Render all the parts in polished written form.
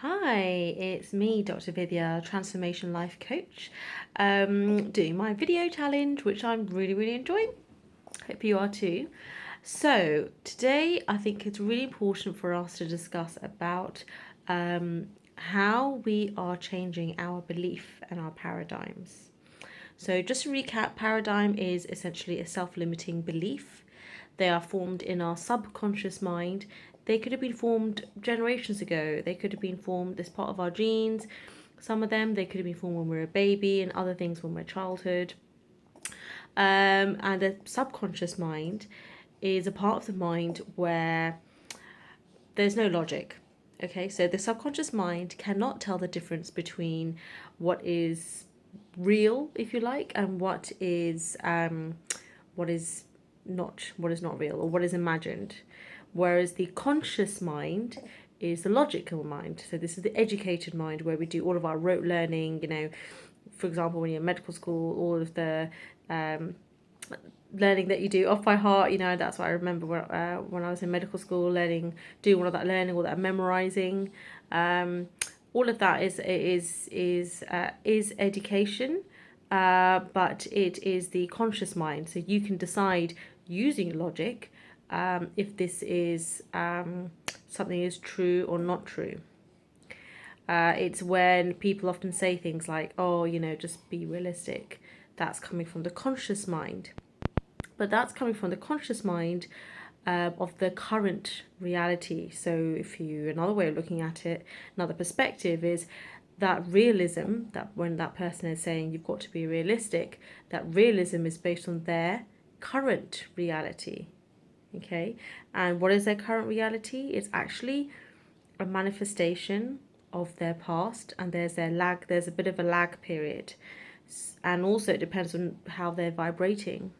Hi, it's me, Dr. Vidya, Transformation Life Coach, doing my video challenge, which I'm really enjoying. Hope you are too. So, today I think it's really important for us to discuss about how we are changing our belief and our paradigms. So, just to recap, paradigm is essentially a self limiting belief. They are formed in our subconscious mind. They could have been formed generations ago. They could have been formed as part of our genes. Some of them, they could have been formed when we were a baby, and other things when we're childhood. And the subconscious mind is a part of the mind where there's no logic. Okay, so the subconscious mind cannot tell the difference between what is real, if you like, and what is not real or what is imagined. Whereas the conscious mind is the logical mind. So this is the educated mind where we do all of our rote learning. For example, when you're in medical school, all of the learning that you do off by heart. That's what I remember when I was in medical school, doing all of that learning, all that memorizing. All of that is education, but it is the conscious mind. So you can decide using logic if this is something is true or not true. It's when people often say things like, "Oh, just be realistic." That's coming from the conscious mind, but that's coming from the conscious mind of the current reality. So, another way of looking at it, another perspective is that realism, that when that person is saying you've got to be realistic, that realism is based on their current reality. Okay, and what is their current reality? It's actually a manifestation of their past, and there's a bit of a lag period, and also it depends on how they're vibrating.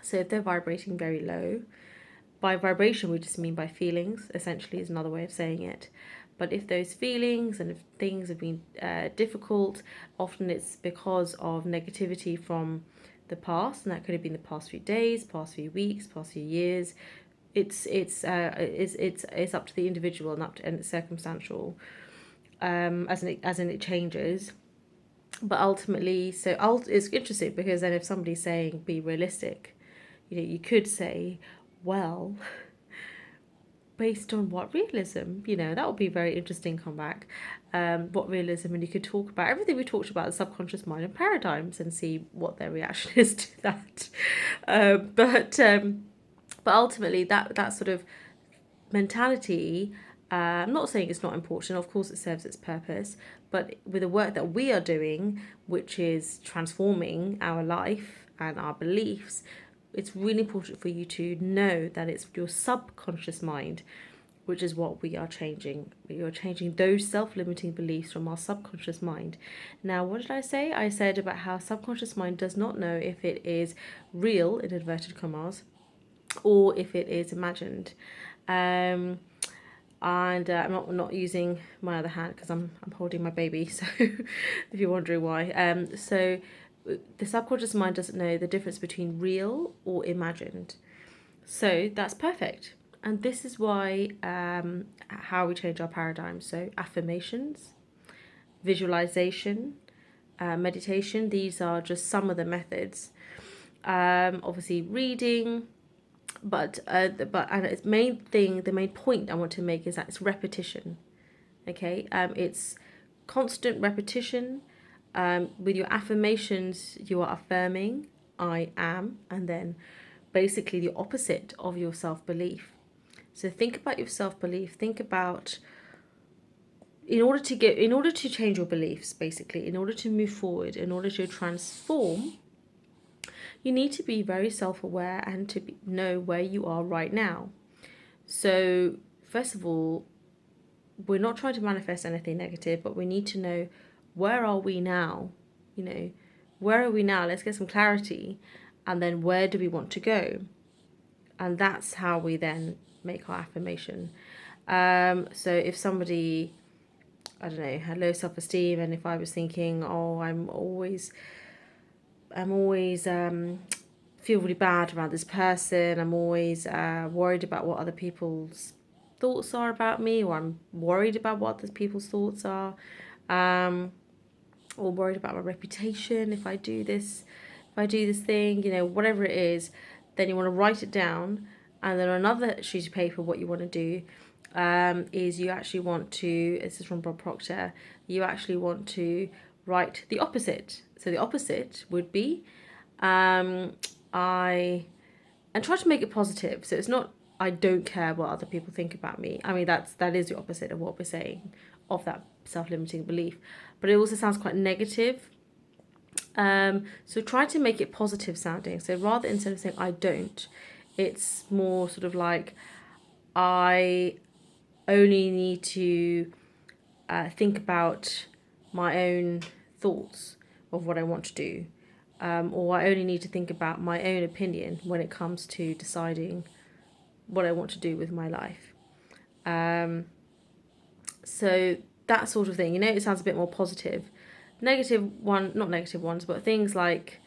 So if they're vibrating very low, by vibration we just mean by feelings, essentially, is another way of saying it. But if those feelings and if things have been difficult, often it's because of negativity from the past, and that could have been the past few days, past few weeks, past few years. It's up to the individual and it's circumstantial, as in it changes. But ultimately, it's interesting because then if somebody's saying be realistic, you could say, well, based on what realism? That would be a very interesting comeback. What realism? And you could talk about everything we talked about, the subconscious mind and paradigms, and see what their reaction is to that. But ultimately, that sort of mentality. I'm not saying it's not important. Of course, it serves its purpose. But with the work that we are doing, which is transforming our life and our beliefs, it's really important for you to know that it's your subconscious mind, which is what we are changing. We are changing those self-limiting beliefs from our subconscious mind. Now, what did I say? I said about how subconscious mind does not know if it is real, in inverted commas, or if it is imagined. Um, and I'm not using my other hand because I'm holding my baby. So, if you're wondering why, the subconscious mind doesn't know the difference between real or imagined. So that's perfect, and this is why how we change our paradigm. So affirmations, visualization, meditation. These are just some of the methods. Obviously, reading, but its main thing, the main point I want to make is that it's repetition. Okay, it's constant repetition. With your affirmations, you are affirming I am, and then basically the opposite of your self belief. So think about your self belief. Think about in order to change your beliefs, basically, in order to move forward, in order to transform, you need to be very self aware and know where you are right now. So, first of all, we're not trying to manifest anything negative, but we need to know where are we now? You know, where are we now? Let's get some clarity. And then where do we want to go? And that's how we then make our affirmation. So if somebody, I don't know, had low self esteem, and if I was thinking, oh, I'm always feel really bad around this person. I'm always worried about what other people's thoughts are about me, or I'm worried about what other people's thoughts are, or worried about my reputation if I do this thing, whatever it is, then you want to write it down. And then another sheet of paper, what you want to do is you actually want to, this is from Bob Proctor, you actually want to write the opposite. So the opposite would be, and try to make it positive. So it's not, I don't care what other people think about me. I mean, that is the opposite of what we're saying, of that self-limiting belief. But it also sounds quite negative. So try to make it positive sounding. So rather, instead of saying I don't, it's more sort of like, I only need to think about my own thoughts of what I want to do. Or I only need to think about my own opinion when it comes to deciding what I want to do with my life. So that sort of thing, it sounds a bit more positive. Not negative ones, but things like,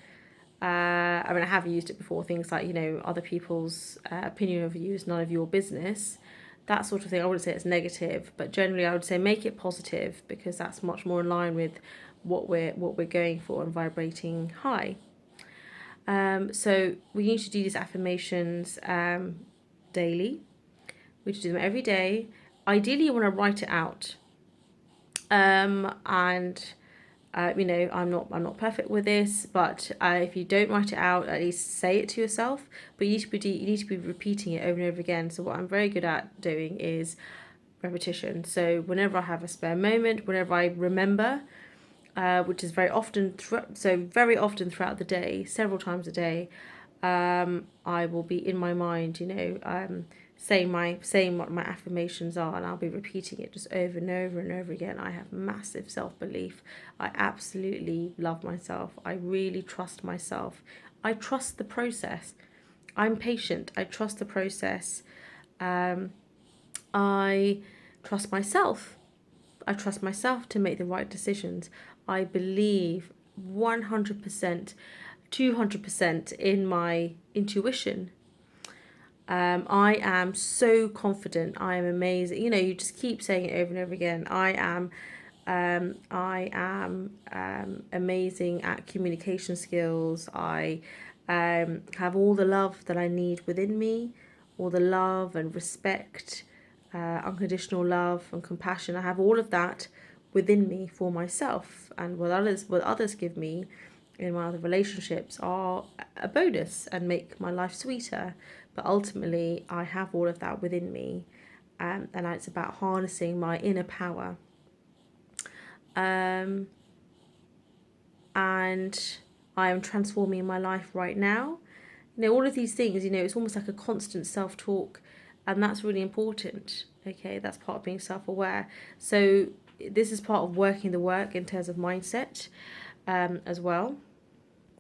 I have used it before, things like, other people's opinion of you is none of your business. That sort of thing, I wouldn't say it's negative, but generally I would say make it positive, because that's much more in line with what we're going for and vibrating high. So we need to do these affirmations daily. We should do them every day. Ideally, you want to write it out. And I'm not perfect with this, but if you don't write it out, at least say it to yourself. But you need to be repeating it over and over again. So what I'm very good at doing is repetition. So whenever I have a spare moment, whenever I remember, which is very often throughout the day, several times a day, I will be in my mind, saying what my affirmations are, and I'll be repeating it just over and over and over again. I have massive self-belief. I absolutely love myself. I really trust myself. I trust the process. I'm patient. I trust the process. I trust myself. I trust myself to make the right decisions. I believe 100%, 200% in my intuition. I am so confident. I am amazing. You just keep saying it over and over again. I am amazing at communication skills. I have all the love that I need within me, all the love and respect, unconditional love and compassion. I have all of that within me for myself, and what others give me in my other relationships are a bonus and make my life sweeter. But ultimately, I have all of that within me, and it's about harnessing my inner power. And I am transforming my life right now. All of these things, it's almost like a constant self-talk, and that's really important. Okay, that's part of being self-aware. So this is part of working the work in terms of mindset as well.